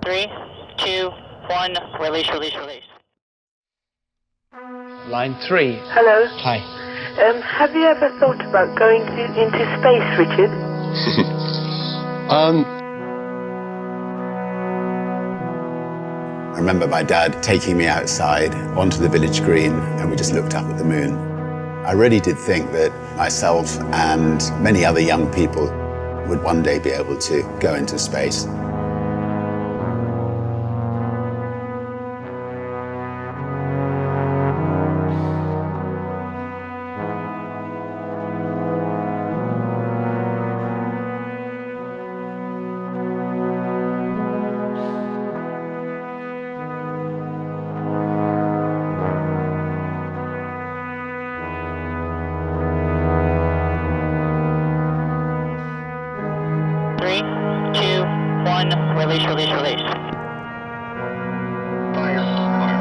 3, 2, 1, release, release, release. Line 3. Hello. Hi. Have you ever thought about going into space, Richard? I remember my dad taking me outside onto the village green, and we just looked up at the moon. I really did think that myself and many other young people would one day be able to go into space. Three, two, one, release, release, release. Fire, fire.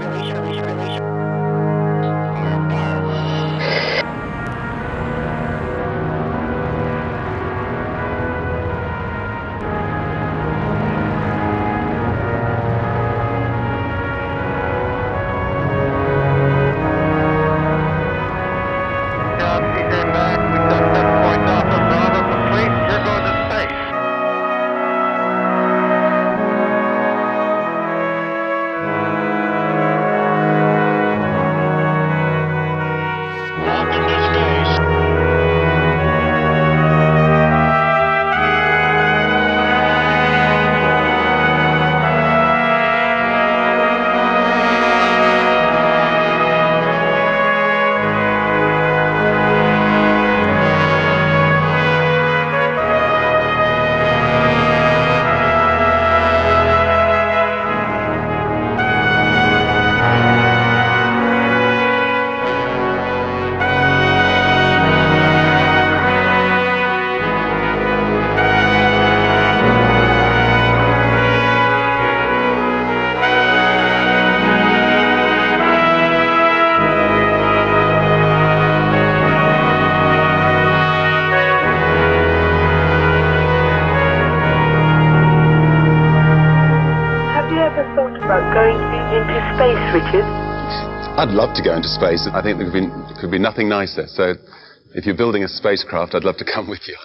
Release, release, release. Fire, fire. Thought about going into space, Richard? I'd love to go into space. I think there could be nothing nicer. So if you're building a spacecraft, I'd love to come with you.